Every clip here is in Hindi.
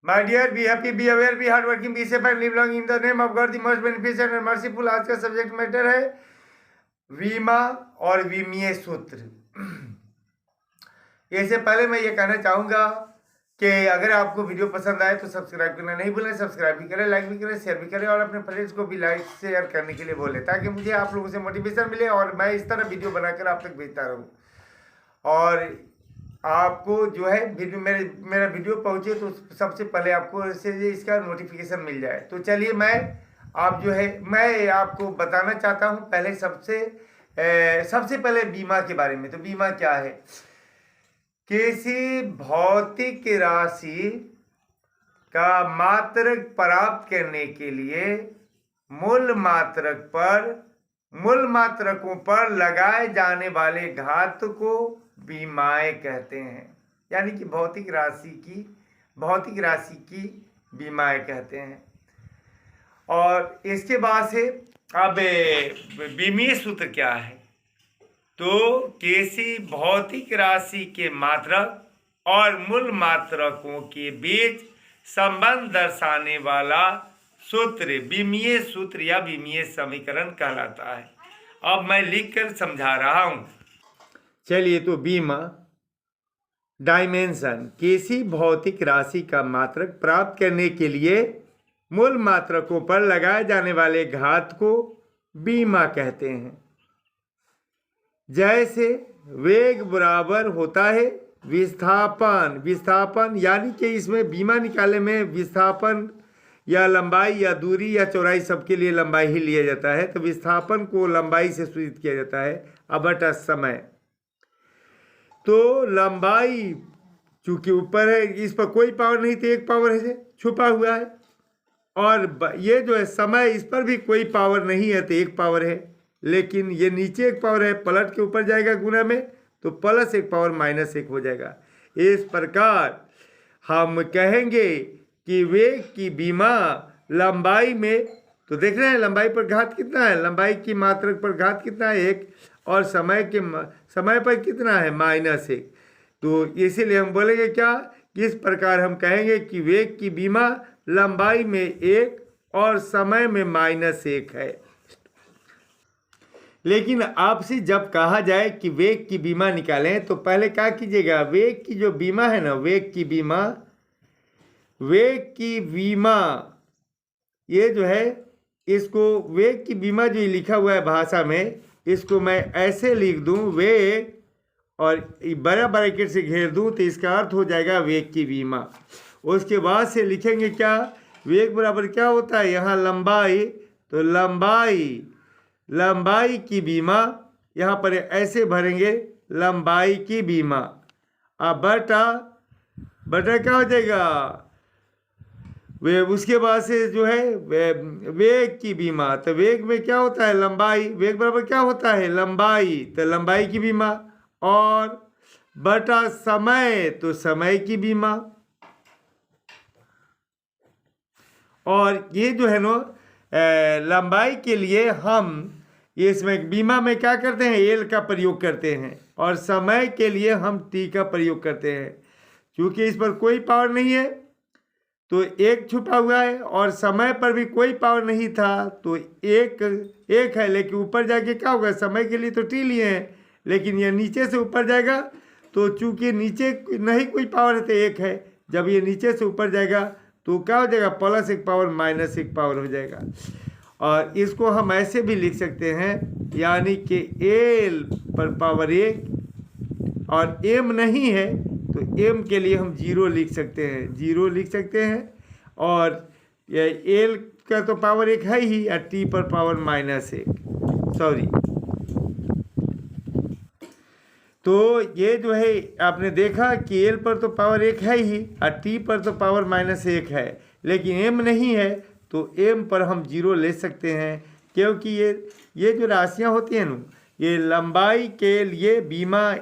My dear, be happy, be aware, be hard working, be safe and live long in the name of God, the most beneficent and merciful. आज का सब्जेक्ट मैटर है वीमा और वीमीय सूत्र। इससे पहले मैं ये कहना चाहूँगा कि अगर आपको वीडियो पसंद आए तो सब्सक्राइब करना नहीं भूलें। सब्सक्राइब भी करें, लाइक भी करें, शेयर भी करें और अपने फ्रेंड्स को भी लाइक शेयर करने के लिए बोलें, ताकि मुझे आप लोगों से मोटिवेशन मिले और मैं इस तरह वीडियो बनाकर आप तक भेजता रहूँ और आपको जो है वीडियो मेरा वीडियो पहुँचे तो सबसे पहले आपको इसका नोटिफिकेशन मिल जाए। तो चलिए मैं आपको बताना चाहता हूँ पहले सबसे पहले बीमा के बारे में। तो बीमा क्या है? किसी भौतिक राशि का मात्रक प्राप्त करने के लिए मूल मात्रकों पर लगाए जाने वाले घात को बीमाएं कहते हैं। यानी कि भौतिक राशि की बीमाएं कहते हैं। और इसके बाद से अब बीमीय सूत्र क्या है? तो किसी भौतिक राशि के मात्रक और मूल मात्रकों के बीच संबंध दर्शाने वाला सूत्र बीमीय सूत्र या बीमीय समीकरण कहलाता है। अब मैं लिखकर समझा रहा हूं। चलिए, तो बीमा डायमेंशन किसी भौतिक राशि का मात्रक प्राप्त करने के लिए मूल मात्रकों पर लगाए जाने वाले घात को बीमा कहते हैं। जैसे वेग बराबर होता है विस्थापन, यानी कि इसमें बीमा निकालने में विस्थापन या लंबाई या दूरी या चौड़ाई सबके लिए लंबाई ही लिया जाता है। तो विस्थापन को लंबाई से सूचित किया जाता है बटा समय। तो लंबाई चूंकि ऊपर है, इस पर कोई पावर नहीं, तो एक पावर है छुपा हुआ है। और ये जो है समय, इस पर भी कोई पावर नहीं है, तो एक पावर है। लेकिन ये नीचे एक पावर है, पलट के ऊपर जाएगा गुना में, तो प्लस एक पावर माइनस एक हो जाएगा। इस प्रकार हम कहेंगे कि वेग की बीमा लंबाई में, तो देख रहे हैं लंबाई पर घात कितना है, लंबाई की मात्रक पर घात कितना है 1, और समय पर कितना है -1। तो इसीलिए हम बोलेंगे क्या, किस प्रकार हम कहेंगे कि वेग की बीमा लंबाई में 1 और समय में -1 है। लेकिन आपसे जब कहा जाए कि वेग की बीमा निकालें, तो पहले क्या कीजिएगा, वेग की जो बीमा है ना, वेग की बीमा ये जो है, इसको वेग की बीमा जो लिखा हुआ है भाषा में, इसको मैं ऐसे लिख दूं, वेग और बड़ा ब्रैकेट से घेर दूं, तो इसका अर्थ हो जाएगा वेग की बीमा। उसके बाद से लिखेंगे क्या, वेग बराबर क्या होता है, यहाँ लंबाई, तो लंबाई की बीमा, यहाँ पर ऐसे भरेंगे लंबाई की बीमा। अब बटा क्या हो जाएगा, उसके बाद से जो है वेग की बीमा, तो वेग में क्या होता है लंबाई, वेग बराबर क्या होता है लंबाई, तो लंबाई की बीमा, और बटा समय, तो समय की बीमा। और ये जो है ना लंबाई के लिए हम इसमें बीमा में क्या करते हैं, एल का प्रयोग करते हैं, और समय के लिए हम टी का प्रयोग करते हैं। क्योंकि इस पर कोई पावर नहीं है तो एक छुपा हुआ है, और समय पर भी कोई पावर नहीं था तो एक है। लेकिन ऊपर जाके क्या होगा, समय के लिए तो टी लिए हैं, लेकिन ये नीचे से ऊपर जाएगा, तो चूंकि नीचे नहीं कोई पावर है तो एक है। जब ये नीचे से ऊपर जाएगा तो क्या हो जाएगा, प्लस एक पावर -1 पावर हो जाएगा। और इसको हम ऐसे भी लिख सकते हैं, यानी कि एल पर पावर 1, और एम नहीं है तो एम के लिए हम 0 लिख सकते हैं, और एल का तो पावर 1 है ही, और टी पर पावर -1, सॉरी। तो ये जो है आपने देखा कि एल पर तो पावर 1 है ही, और टी पर तो पावर -1 है, लेकिन एम नहीं है, तो एम पर हम 0 ले सकते हैं। क्योंकि ये जो राशियां होती हैं ना, ये लंबाई के लिए बीमा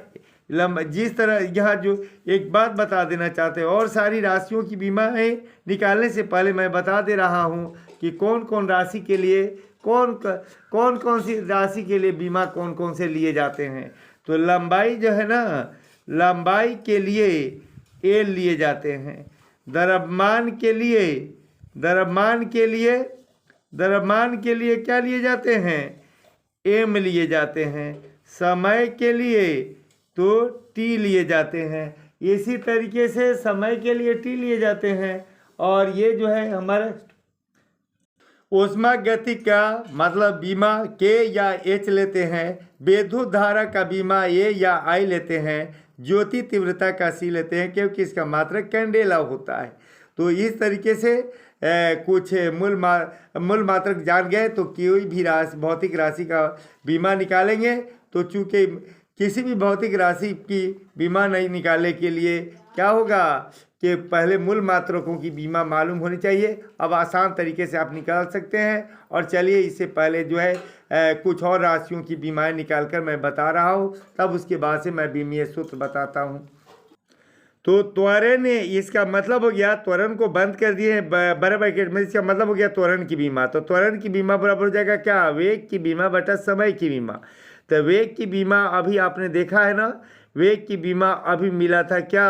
जिस तरह, यहाँ जो एक बात बता देना चाहते हैं, और सारी राशियों की बीमाएँ निकालने से पहले मैं बता दे रहा हूँ कि कौन कौन राशि के लिए कौन सी राशि के लिए बीमा कौन से लिए जाते हैं। तो लंबाई जो है ना, लंबाई के लिए एल लिए जाते हैं, द्रव्यमान के लिए क्या लिए जाते हैं? एम लिए जाते हैं। समय के लिए तो टी लिए जाते हैं। इसी तरीके से समय के लिए टी लिए जाते हैं। और ये जो है हमारा ऊष्मागति का मतलब बीमा के या एच लेते हैं। विद्युत धारा का बीमा ए या आई लेते हैं। ज्योति तीव्रता का सी लेते हैं, क्योंकि इसका मात्रक कैंडेला होता है। तो इस तरीके से कुछ मूल मात्रक जान गए तो कोई भी भौतिक राशि का बीमा निकालेंगे। तो चूंकि किसी भी भौतिक राशि की बीमा नहीं निकालने के लिए क्या होगा कि पहले मूल मात्रकों की बीमा मालूम होनी चाहिए। अब आसान तरीके से आप निकाल सकते हैं। और चलिए इससे पहले जो है कुछ और राशियों की बीमाएं निकालकर मैं बता रहा हूँ, तब उसके बाद से मैं बीमीय सूत्र बताता हूँ। तो त्वरण, इसका मतलब हो गया, त्वरण को बंद कर दिए बड़े ब्रैकेट में, इसका मतलब हो गया त्वरण की बीमा। तो त्वरण की बीमा बराबर हो जाएगा क्या? वेग की बीमा बटा समय की बीमा। तो वेग की बीमा अभी आपने देखा है ना, वेग की बीमा अभी मिला था क्या?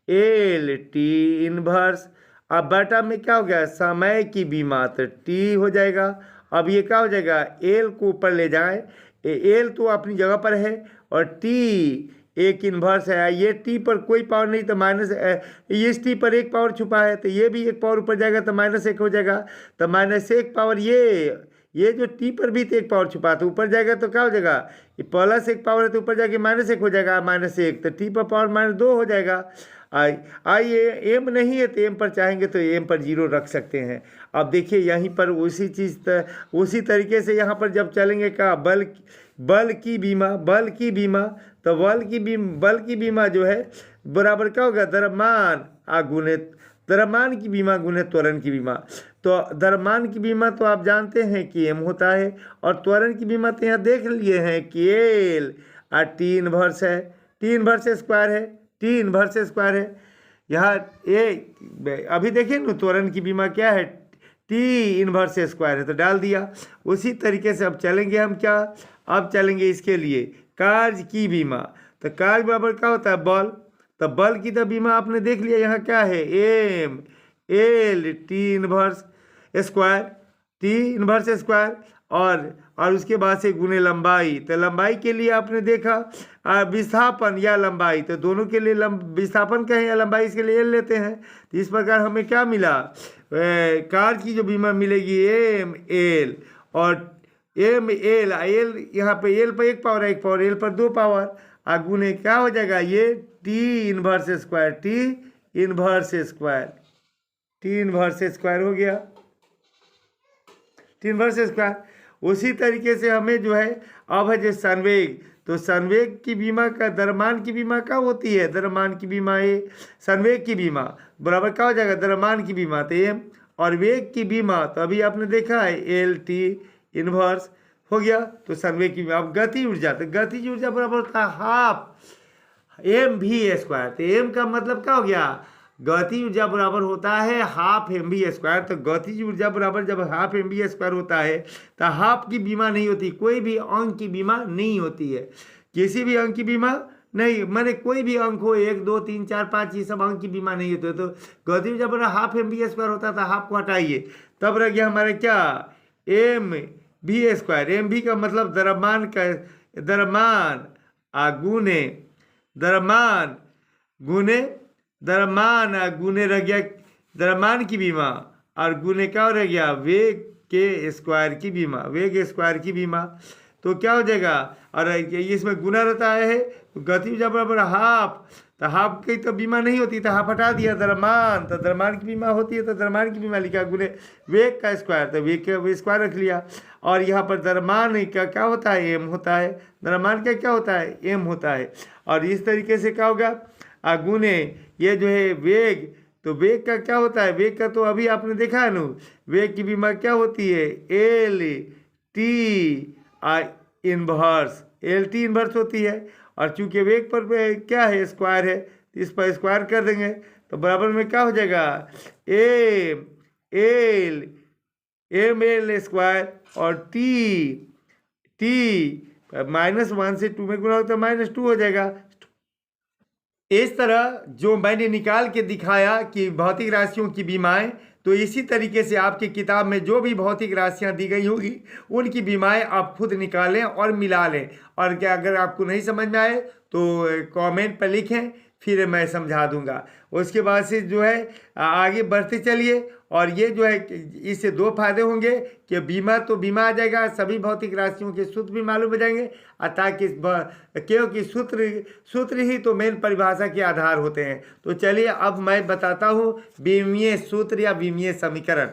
L T inverse. अब बटा में क्या हो गया? समय की बीमा, तो टी हो जाएगा। अब ये क्या हो जाएगा? एल को ऊपर ले जाए, एल तो अपनी जगह पर है और टी एक इन्वर्स है। ये टी पर कोई पावर नहीं तो माइनस, इस टी पर एक पावर छुपा है तो ये भी एक पावर ऊपर जाएगा तो -1 हो जाएगा। तो -1 पावर ये जो टी पर भी तो एक पावर छुपा तो ऊपर जाएगा तो क्या हो जाएगा? ये +1 पावर है तो ऊपर जाके -1 हो जाएगा, -1 तो टी पर पावर -2 हो जाएगा। आइए एम नहीं है तो एम पर चाहेंगे तो एम पर 0 रख सकते हैं। अब देखिए यहीं पर उसी तरीके से यहाँ पर जब चलेंगे क्या? बल की बीमा तो बल की बीमा जो है बराबर क्या होगा? द्रव्यमान की बीमा गुने त्वरण की बीमा। तो द्रव्यमान की बीमा तो आप जानते हैं कि एम होता है, और त्वरण की बीमा तो यहाँ देख लिए हैं कि एल और टी इनवर्स है, टी इनवर्स स्क्वायर है। यहाँ अभी देखिए ना, त्वरण की बीमा क्या है? टी इनवर्स स्क्वायर है, तो डाल दिया। उसी तरीके से अब चलेंगे हम क्या? अब चलेंगे इसके लिए कार्य की बीमा। तो कार्य बराबर क्या होता है? बल। तो बल की तो बीमा आपने देख लिया, यहाँ क्या है? M L T inverse square और उसके बाद से गुने लंबाई। तो लंबाई के लिए आपने देखा विस्थापन या लंबाई, तो दोनों के लिए विस्थापन कहें या लंबाई, इसके लिए एल लेते हैं। तो इस प्रकार हमें क्या मिला? कार की जो बीमा मिलेगी एम एल, और एम एल यहाँ पे एल पर 1 पावर है, 1 पावर एल पर 2 पावर, गुने क्या हो जाएगा? ये टी इनवर्स स्क्वायर हो गया, टी इनवर्स स्क्वायर। उसी तरीके से हमें जो है अब है जो संवेग, तो संवेग की बीमा का द्रव्यमान की बीमा क्या होती है? द्रव्यमान की बीमा संवेग की बीमा बराबर क्या हो जाएगा? द्रव्यमान की बीमा तो एम, और वेग की बीमा तो अभी आपने देखा है एल टी इनवर्स हो गया। तो संवेग की बीमा। अब गति ऊर्जा, तो गतिज ऊर्जा बराबर होता है हाफ एम वी स्क्वायर। तो एम का मतलब क्या हो गया? गति ऊर्जा बराबर होता है हाफ एम वी स्क्वायर। तो गतिज ऊर्जा बराबर जब हाफ एम वी स्क्वायर होता है तो हाफ की बीमा नहीं होती, कोई भी अंक की बीमा नहीं होती है, किसी भी अंक की बीमा नहीं, माने कोई भी अंक हो 1 2 3 4 5 ये सब अंक की बीमा नहीं होती। तो गति ऊर्जा बराबर हाफ एम वी स्क्वायर होता था, हाफ को हटाइए तब रह गया हमारे क्या? M v square. M v का मतलब द्रव्यमान गुने रह गया द्रव्यमान की बीमा, और गुने क्या रह गया? वेग के स्क्वायर की बीमा, तो क्या हो जाएगा? और इसमें गुना रहता है तो गति ऊर्जा बराबर हाफ, तो हाफ की तो बीमा नहीं होती, तो हाफ हटा दिया द्रव्यमान, तो द्रव्यमान की बीमा होती है, तो द्रव्यमान की बीमा लिखा गुने वेग का स्क्वायर, तो वेग का स्क्वायर रख लिया। और यहाँ पर द्रव्यमान का क्या होता है? एम होता है। द्रव्यमान का क्या होता है? एम होता है। और इस तरीके से क्या होगा? गुने ये जो है वेग, तो वेग का क्या होता है? वेग का तो अभी आपने देखा है ना, वेग की बीमा क्या होती है? एल टी इनवर्स होती है। और चूंकि वेग पर क्या है? स्क्वायर है, तो इस पर स्क्वायर कर देंगे तो बराबर में क्या हो जाएगा? एम एल स्क्वायर और टी -1 से 2 में गुना होता है -2 हो जाएगा। इस तरह जो मैंने निकाल के दिखाया कि भौतिक राशियों की बीमाएं, तो इसी तरीके से आपकी किताब में जो भी भौतिक राशियां दी गई होगी उनकी बीमाएं आप खुद निकालें और मिला लें। और क्या अगर आपको नहीं समझ में आए तो कमेंट पर लिखें, फिर मैं समझा दूंगा। उसके बाद से जो है आगे बढ़ते चलिए। और ये जो है इससे दो फायदे होंगे कि बीमा तो बीमा आ जाएगा, सभी भौतिक राशियों के सूत्र भी मालूम हो जाएंगे, ताकि क्योंकि सूत्र ही तो मेन परिभाषा के आधार होते हैं। तो चलिए अब मैं बताता हूँ विमीय सूत्र या विमीय समीकरण।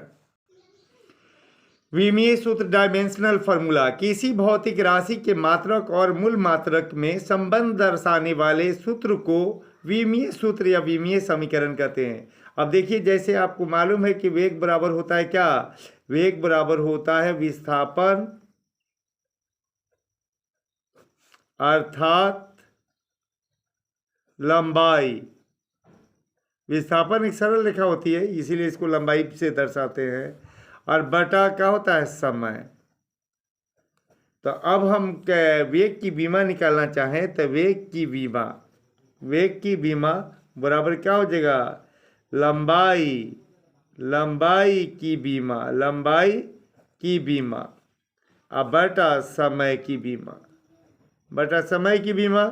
विमीय सूत्र डायमेंशनल फॉर्मूला किसी भौतिक राशि के मात्रक और मूल मात्रक में संबंध दर्शाने वाले सूत्र को विमीय सूत्र या विमीय समीकरण कहते हैं। अब देखिए, जैसे आपको मालूम है कि वेग बराबर होता है क्या? वेग बराबर होता है विस्थापन अर्थात लंबाई। विस्थापन एक सरल रेखा होती है, इसीलिए इसको लंबाई से दर्शाते हैं। और बटा क्या होता है? समय। तो अब हम वेग की बीमा निकालना चाहें तो वेग की बीमा बराबर क्या हो जाएगा? लंबाई की बीमा अब बटा समय की बीमा।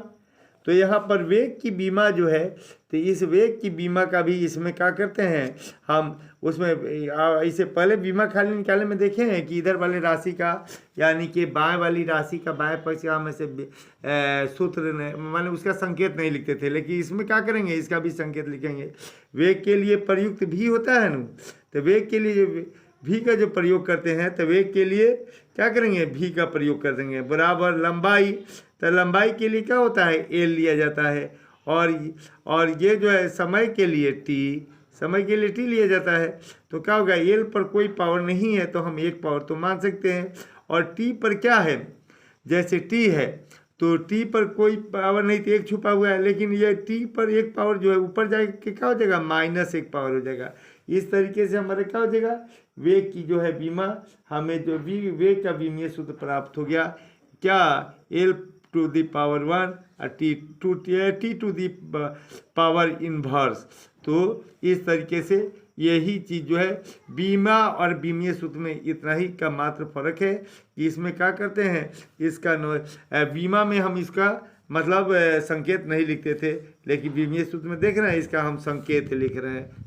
तो यहाँ पर वेग की बीमा जो है, तो इस वेग की बीमा का भी इसमें क्या करते हैं हम, उसमें इससे पहले बीमा खाली निकालने में देखे हैं कि इधर वाले राशि का यानी कि बाएं वाली राशि का बाएं पक्ष का हम ऐसे सूत्र माने उसका संकेत नहीं लिखते थे, लेकिन इसमें क्या करेंगे, इसका भी संकेत लिखेंगे। वेग के लिए प्रयुक्त भी होता है ना, तो वेग के लिए भी का जो प्रयोग करते हैं, तो वेग के लिए क्या करेंगे? भी का प्रयोग कर देंगे बराबर लंबाई। तो लंबाई के लिए क्या होता है? एल लिया जाता है। और ये जो है समय के लिए टी लिया जाता है। तो क्या होगा? एल पर कोई पावर नहीं है तो हम एक पावर तो मान सकते हैं। और टी पर क्या है? जैसे टी है तो टी पर कोई पावर नहीं तो एक छुपा हुआ है, लेकिन ये टी पर एक पावर जो है ऊपर जाके क्या हो जाएगा? -1 पावर हो जाएगा। इस तरीके से हमारे क्या हो जाएगा? वेग की जो है बीमा, हमें जो वेग का विमीय सूत्र प्राप्त हो गया क्या? L to the power 1 और T to the power inverse. तो इस तरीके से यही चीज़ जो है बीमा और विमीय सूत्र में इतना ही का मात्र फर्क है कि इसमें क्या करते हैं, इसका बीमा में हम इसका मतलब संकेत नहीं लिखते थे, लेकिन विमीय सूत्र में देख रहे हैं इसका हम संकेत लिख रहे हैं।